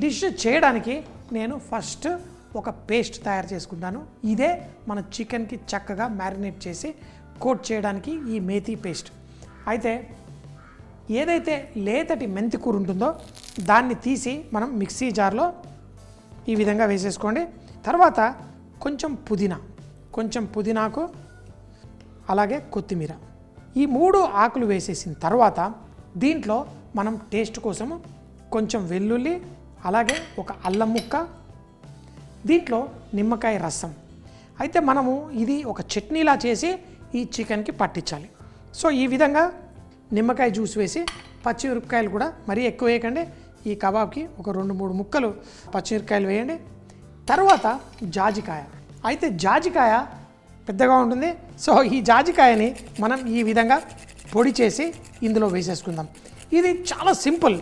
Dish చేయడానికి నేను first ఒక పేస్ట్ తయారు చేసుకుంటాను. ఇదే మన చికెన్కి చక్కగా మ్యారినేట్ చేసి కోట్ చేయడానికి ఈ మేథీ పేస్ట్. అయితే ఏదైతే లేతటి మెంతి కూర ఉంటుందో దాన్ని తీసి మనం మిక్సీ జార్లో ఈ విధంగా వేసేసుకోండి. తర్వాత కొంచెం పుదీనాకు అలాగే కొత్తిమీర, ఈ 3 ఆకులు వేసేసిన తర్వాత దీంట్లో మనం టేస్ట్ కోసము కొంచెం వెల్లుల్లి, అలాగే ఒక అల్లం ముక్క, దీంట్లో నిమ్మకాయ రసం. అయితే మనము ఇది ఒక చట్నీలా చేసి ఈ చికెన్కి పట్టించాలి. సో ఈ విధంగా నిమ్మకాయ జ్యూస్ వేసి, పచ్చిమిరపకాయలు కూడా మరీ ఎక్కువ వేయకండి. ఈ కబాబ్కి ఒక 2-3 ముక్కలు పచ్చిమిరపకాయలు వేయండి. తర్వాత జాజికాయ. అయితే జాజికాయ పెద్దగా ఉంటుంది. సో ఈ జాజికాయని మనం ఈ విధంగా పొడి చేసి ఇందులో వేసేసుకుందాం. ఇది చాలా సింపుల్.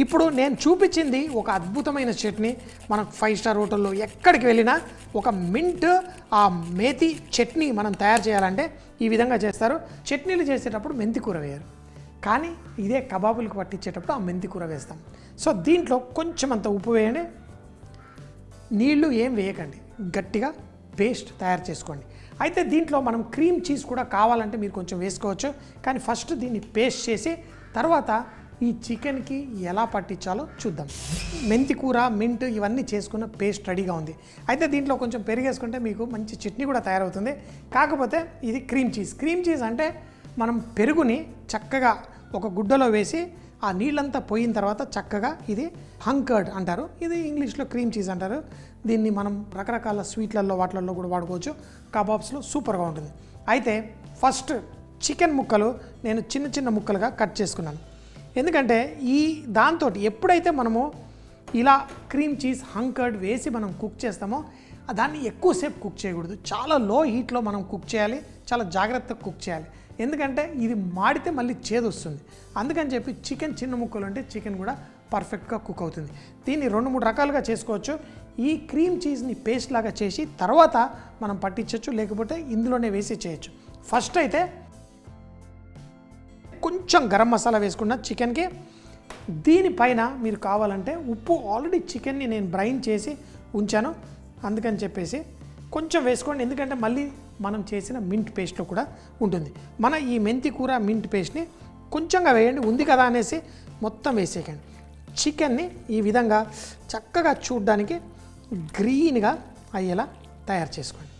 ఇప్పుడు నేను చూపించింది ఒక అద్భుతమైన చట్నీ. మనకు 5 స్టార్ హోటల్లో ఎక్కడికి వెళ్ళినా ఒక మింట్ ఆ మేథీ చట్నీ మనం తయారు చేయాలంటే ఈ విధంగా చేస్తారు. చట్నీలు చేసేటప్పుడు మెంతి కూర వేయరు, కానీ ఇదే కబాబులకు పట్టించేటప్పుడు ఆ మెంతి కూర వేస్తాం. సో దీంట్లో కొంచెం అంత ఉప్పు వేయండి. నీళ్లు ఏం వేయకండి, గట్టిగా పేస్ట్ తయారు చేసుకోండి. అయితే దీంట్లో మనం క్రీమ్ చీజ్ కూడా కావాలంటే మీరు కొంచెం వేసుకోవచ్చు, కానీ ఫస్ట్ దీన్ని పేస్ట్ చేసి తర్వాత ఈ చికెన్కి ఎలా పట్టించాలో చూద్దాం. మెంతి కూర, మింట్ ఇవన్నీ చేసుకున్న పేస్ట్ రెడీగా ఉంది. అయితే దీంట్లో కొంచెం పెరిగేసుకుంటే మీకు మంచి చట్నీ కూడా తయారవుతుంది. కాకపోతే ఇది క్రీమ్ చీజ్ అంటే మనం పెరుగుని చక్కగా ఒక గుడ్డలో వేసి ఆ నీళ్ళంతా పోయిన తర్వాత చక్కగా ఇది హంకర్డ్ అంటారు, ఇది ఇంగ్లీష్లో క్రీమ్ చీజ్ అంటారు. దీన్ని మనం రకరకాల స్వీట్లలో వాటిలలో కూడా వాడుకోవచ్చు. కబాబ్స్లో సూపర్గా ఉంటుంది. అయితే ఫస్ట్ చికెన్ ముక్కలు నేను చిన్న ముక్కలుగా కట్ చేసుకున్నాను. ఎందుకంటే ఈ దాంతో ఎప్పుడైతే మనము ఇలా క్రీమ్ చీజ్ హంకర్డ్ వేసి మనం కుక్ చేస్తామో దాన్ని ఎక్కువసేపు కుక్ చేయకూడదు. చాలా లో హీట్లో మనం కుక్ చేయాలి, చాలా జాగ్రత్తగా కుక్ చేయాలి. ఎందుకంటే ఇది మాడితే మళ్ళీ చేదు వస్తుంది. అందుకని చెప్పి చికెన్ చిన్న ముక్కలు అంటే చికెన్ కూడా పర్ఫెక్ట్గా కుక్ అవుతుంది. దీన్ని 2-3 రకాలుగా చేసుకోవచ్చు. ఈ క్రీమ్ చీజ్ని పేస్ట్ లాగా చేసి తర్వాత మనం పట్టించవచ్చు, లేకపోతే ఇందులోనే వేసి చేయొచ్చు. ఫస్ట్ అయితే కొంచెం గరం మసాలా వేసుకున్న చికెన్కి. దీనిపైన మీరు కావాలంటే ఉప్పు, ఆల్రెడీ చికెన్ని నేను బ్రైన్ చేసి ఉంచాను, అందుకని చెప్పేసి కొంచెం వేసుకోండి. ఎందుకంటే మళ్ళీ మనం చేసిన మింట్ పేస్ట్లో కూడా ఉంటుంది. మన ఈ మెంతి కూర మింట్ పేస్ట్ని కొంచెంగా వేయండి, ఉంది కదా అనేసి మొత్తం వేసేయకండి. చికెన్ని ఈ విధంగా చక్కగా చూడడానికి గ్రీన్గా అయ్యేలా తయారు చేసుకోండి.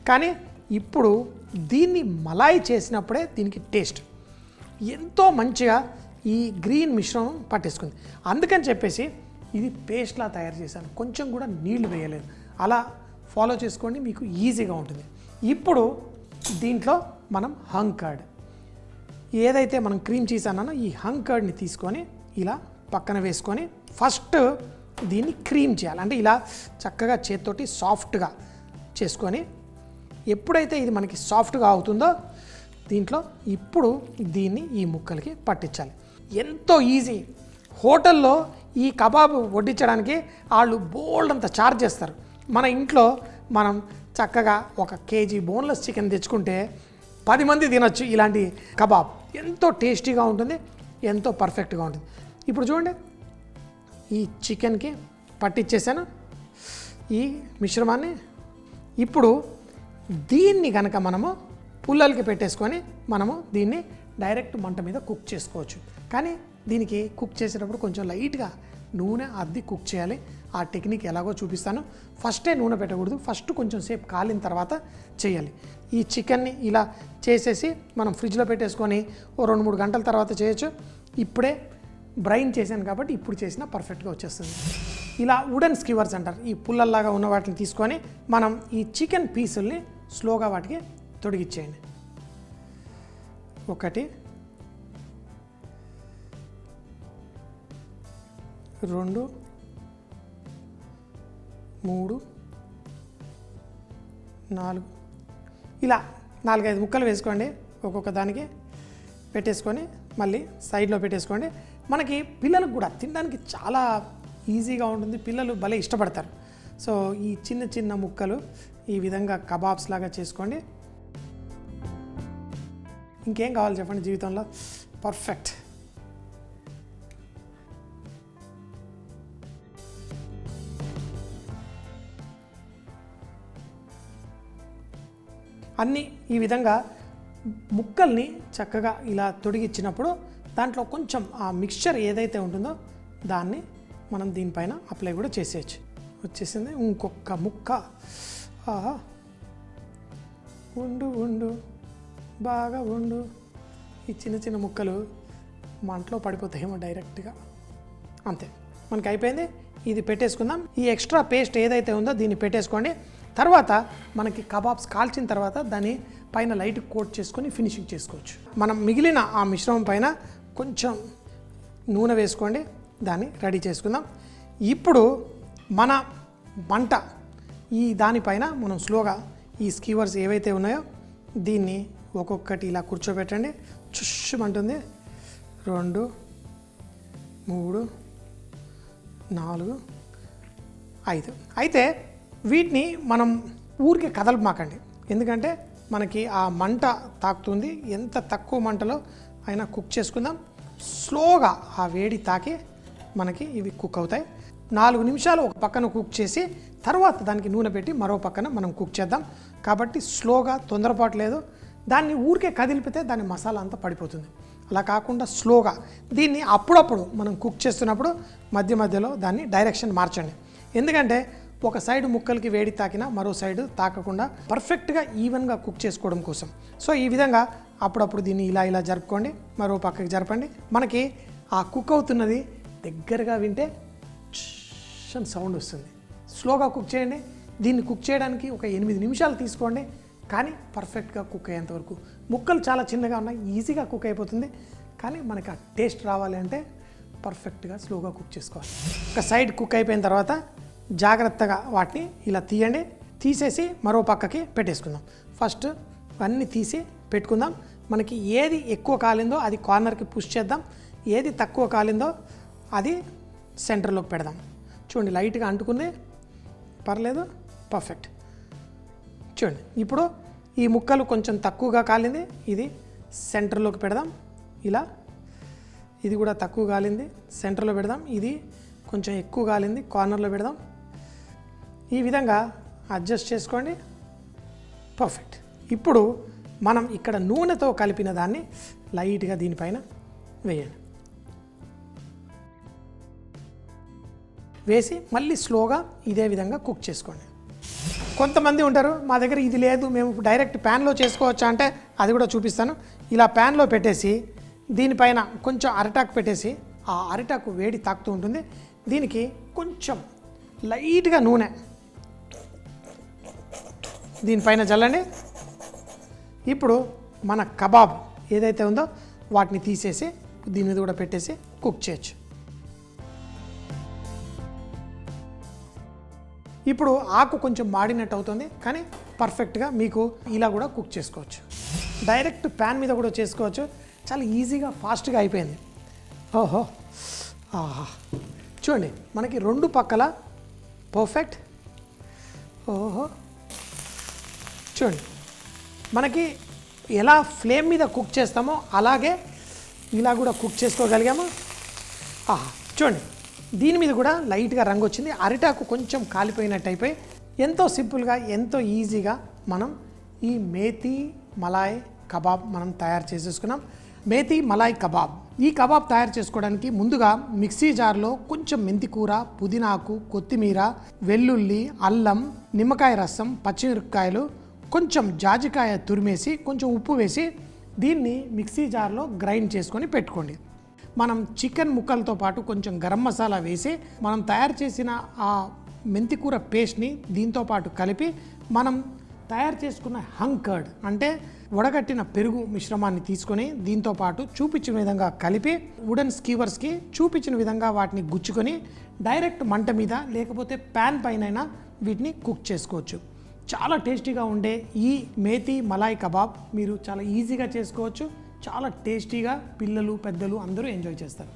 కానీ ఇప్పుడు దీన్ని మలాయి చేసినప్పుడే దీనికి టేస్ట్ ఎంతో మంచిగా ఈ గ్రీన్ మిశ్రమం పట్టేసుకుంది. అందుకని చెప్పేసి ఇది పేస్ట్లా తయారు చేశాను, కొంచెం కూడా నీళ్లు వేయలేదు. అలా ఫాలో చేసుకోండి, మీకు ఈజీగా ఉంటుంది. ఇప్పుడు దీంట్లో మనం హంకర్డ్, ఏదైతే మనం క్రీమ్ చీజ్ అన్నానో ఈ హంకర్డ్ని తీసుకొని ఇలా పక్కన వేసుకొని ఫస్ట్ దీన్ని క్రీమ్ చేయాలి. అంటే ఇలా చక్కగా చేత్తోటి సాఫ్ట్గా చేసుకొని ఎప్పుడైతే ఇది మనకి సాఫ్ట్గా అవుతుందో దీంట్లో ఇప్పుడు దీన్ని ఈ ముక్కలకి పట్టించాలి. ఎంతో ఈజీ. హోటల్లో ఈ కబాబ్ వడ్డించడానికి వాళ్ళు బోల్డ్ అంత ఛార్జ్ చేస్తారు. మన ఇంట్లో మనం చక్కగా 1 కేజీ బోన్లెస్ చికెన్ తెచ్చుకుంటే 10 మంది తినొచ్చు ఇలాంటి కబాబ్. ఎంతో టేస్టీగా ఉంటుంది, ఎంతో పర్ఫెక్ట్గా ఉంటుంది. ఇప్పుడు చూడండి, ఈ చికెన్కి పట్టించేసాను ఈ మిశ్రమాన్ని. ఇప్పుడు దీన్ని కనుక మనము పుల్లలకి పెట్టేసుకొని మనము దీన్ని డైరెక్ట్ మంట మీద కుక్ చేసుకోవచ్చు. కానీ దీనికి కుక్ చేసేటప్పుడు కొంచెం లైట్గా నూనె అద్ది కుక్ చేయాలి. ఆ టెక్నిక్ ఎలాగో చూపిస్తాను. ఫస్టే నూనె పెట్టకూడదు, ఫస్ట్ కొంచెం సేపు కాలిన తర్వాత చేయాలి. ఈ చికెన్ని ఇలా చేసేసి మనం ఫ్రిడ్జ్లో పెట్టేసుకొని 2-3 గంటల తర్వాత చేయొచ్చు. ఇప్పుడే బ్రైన్ చేశాను కాబట్టి ఇప్పుడు చేసినా పర్ఫెక్ట్గా వచ్చేస్తుంది. ఇలా వుడెన్ స్కివర్స్ అంటారు, ఈ పుల్లల్లాగా ఉన్న వాటిని తీసుకొని మనం ఈ చికెన్ పీసుల్ని స్లోగా వాటికి తొడిగిచ్చేయండి. 1 2 3 4 ఇలా 4-5 ముక్కలు వేసుకోండి. ఒక్కొక్క దానికి పెట్టేసుకొని మళ్ళీ సైడ్లో పెట్టేసుకోండి. మనకి పిల్లలకు కూడా తినడానికి చాలా ఈజీగా ఉంటుంది, పిల్లలు భలే ఇష్టపడతారు. సో ఈ చిన్న ముక్కలు ఈ విధంగా కబాబ్స్ లాగా చేసుకోండి. ఇంకేం కావాలి చెప్పండి జీవితంలో, పర్ఫెక్ట్. అన్నీ ఈ విధంగా ముక్కల్ని చక్కగా ఇలా తొడిగిచ్చినప్పుడు దాంట్లో కొంచెం ఆ మిక్స్చర్ ఏదైతే ఉంటుందో దాన్ని మనం దీనిపైన అప్లై కూడా చేసేయచ్చు. వచ్చేసింది. ఇంకొక ముక్క. ఆహా, ఉండు ఉండు బాగా ఉండు. ఈ చిన్న చిన్న ముక్కలు మంటలో పడిపోతాయేమో డైరెక్ట్గా. అంతే, మనకి అయిపోయింది. ఇది పెట్టేసుకుందాం. ఈ ఎక్స్ట్రా పేస్ట్ ఏదైతే ఉందో దీన్ని పెట్టేసుకోండి. తర్వాత మనకి కబాబ్స్ కాల్చిన తర్వాత దాన్ని పైన లైట్ కోట్ చేసుకొని ఫినిషింగ్ చేసుకోవచ్చు. మనం మిగిలిన ఆ మిశ్రమం పైన కొంచెం నూనె వేసుకోండి. దాన్ని రెడీ చేసుకుందాం. ఇప్పుడు మన మంట ఈ దానిపైన మనం స్లోగా ఈ స్కీవర్స్ ఏవైతే ఉన్నాయో దీన్ని ఒక్కొక్కటి ఇలా కూర్చోబెట్టండి. చుష్మంటుంది. 2 3 4 5. అయితే వీటిని మనం ఊరికే కదలమాకండి, ఎందుకంటే మనకి ఆ మంట తాకుతుంది. ఎంత తక్కువ మంటలో అయినా కుక్ చేసుకుందాం. స్లోగా ఆ వేడి తాకి మనకి ఇవి కుక్ అవుతాయి. 4 నిమిషాలు ఒక పక్కన కుక్ చేసి తర్వాత దానికి నూనె పెట్టి మరో పక్కన మనం కుక్ చేద్దాం. కాబట్టి స్లోగా, తొందరపాటు లేదు. దాన్ని ఊరికే కదిలిపితే దాని మసాలా అంతా పడిపోతుంది. అలా కాకుండా స్లోగా దీన్ని అప్పుడప్పుడు మనం కుక్ చేస్తున్నప్పుడు మధ్య మధ్యలో దాన్ని డైరెక్షన్ మార్చండి. ఎందుకంటే ఒక సైడ్ ముక్కలకి వేడి తాకినా మరో సైడ్ తాకకుండా పర్ఫెక్ట్గా ఈవెన్గా కుక్ చేసుకోవడం కోసం. సో ఈ విధంగా అప్పుడప్పుడు దీన్ని ఇలా ఇలా జరుపుకోండి. మరో పక్కకి జరపండి. మనకి ఆ కుక్ అవుతున్నది దగ్గరగా వింటే సౌండ్ వస్తుంది. స్లోగా కుక్ చేయండి. దీన్ని కుక్ చేయడానికి ఒక 8 నిమిషాలు తీసుకోండి, కానీ పర్ఫెక్ట్గా కుక్ అయ్యేంత వరకు. ముక్కలు చాలా చిన్నగా ఉన్నాయి, ఈజీగా కుక్ అయిపోతుంది. కానీ మనకి ఆ టేస్ట్ రావాలి అంటే పర్ఫెక్ట్గా స్లోగా కుక్ చేసుకోవాలి. ఒక సైడ్ కుక్ అయిపోయిన తర్వాత జాగ్రత్తగా వాటిని ఇలా తీయండి. తీసేసి మరో పక్కకి పెట్టేసుకుందాం. ఫస్ట్ అన్నీ తీసి పెట్టుకుందాం. మనకి ఏది ఎక్కువ కాలిందో అది కార్నర్కి పుష్ చేద్దాం. ఏది తక్కువ కాలిందో అది సెంటర్లోకి పెడదాం. చూడండి, లైట్గా అంటుకుంది, పర్లేదు, పర్ఫెక్ట్. చూడండి, ఇప్పుడు ఈ ముక్కలు కొంచెం తక్కువగా కాలింది, ఇది సెంటర్లోకి పెడదాం. ఇలా ఇది కూడా తక్కువ కాలింది, సెంటర్లో పెడదాం. ఇది కొంచెం ఎక్కువ కాలింది, కార్నర్లో పెడదాం. ఈ విధంగా అడ్జస్ట్ చేసుకోండి. పర్ఫెక్ట్. ఇప్పుడు మనం ఇక్కడ నూనెతో కలిపిన దాన్ని లైట్గా దీనిపైన వేయండి. వేసి మళ్ళీ స్లోగా ఇదే విధంగా కుక్ చేసుకోండి. కొంతమంది ఉంటారు, మా దగ్గర ఇది లేదు, మేము డైరెక్ట్ ప్యాన్లో చేసుకోవచ్చా అంటే అది కూడా చూపిస్తాను. ఇలా ప్యాన్లో పెట్టేసి దీనిపైన కొంచెం అరిటాకు పెట్టేసి ఆ అరిటాకు వేడి తాకుతూ ఉంటుంది. దీనికి కొంచెం లైట్గా నూనె దీనిపైన చల్లండి. ఇప్పుడు మన కబాబ్ ఏదైతే ఉందో వాటిని తీసేసి దీని మీద కూడా పెట్టేసి కుక్ చేయొచ్చు. ఇప్పుడు ఆకు కొంచెం మాడినట్టు అవుతుంది, కానీ పర్ఫెక్ట్గా మీకు ఇలా కూడా కుక్ చేసుకోవచ్చు. డైరెక్ట్ ప్యాన్ మీద కూడా చేసుకోవచ్చు. చాలా ఈజీగా, ఫాస్ట్గా అయిపోయింది. ఓహో, ఆహా, చూడండి, మనకి 2 పక్కల పర్ఫెక్ట్. ఓహో, చూడండి, మనకి ఎలా ఫ్లేమ్ మీద కుక్ చేస్తామో అలాగే ఇలా కూడా కుక్ చేసుకోగలిగాము. ఆహా, చూడండి, దీని మీద కూడా లైట్గా రంగు వచ్చింది. అరిటాకు కొంచెం కాలిపోయినట్టు అయిపోయి ఎంతో సింపుల్గా, ఎంతో ఈజీగా మనం ఈ మేతి మలాయ్ కబాబ్ మనం తయారు చేసేసుకున్నాం. Methi Malay kebab. ఈ కబాబ్ తయారు చేసుకోవడానికి ముందుగా మిక్సీ జార్లో కొంచెం మెంతికూర, పుదీనాకు, కొత్తిమీర, వెల్లుల్లి, అల్లం, నిమ్మకాయ రసం, పచ్చిమిరపకాయలు, కొంచెం జాజికాయ తురిమేసి కొంచెం ఉప్పు వేసి దీన్ని మిక్సీ జార్లో గ్రైండ్ చేసుకొని పెట్టుకోండి. మనం చికెన్ ముక్కలతో పాటు కొంచెం గరం మసాలా వేసి మనం తయారు చేసిన ఆ మెంతికూర పేస్ట్ని దీంతో పాటు కలిపి మనం తయారు చేసుకున్న హంగ్ కర్డ్ అంటే వడగట్టిన పెరుగు మిశ్రమాన్ని తీసుకొని దీంతో పాటు చూపించిన విధంగా కలిపి వుడెన్ స్కీవర్స్కి చూపించిన విధంగా వాటిని గుచ్చుకొని డైరెక్ట్ మంట మీద లేకపోతే ప్యాన్ పైన వీటిని కుక్ చేసుకోవచ్చు. చాలా టేస్టీగా ఉండే ఈ మేతి మలాయ్ కబాబ్ మీరు చాలా ఈజీగా చేసుకోవచ్చు. చాలా టేస్టీగా పిల్లలు, పెద్దలు అందరూ ఎంజాయ్ చేస్తారు.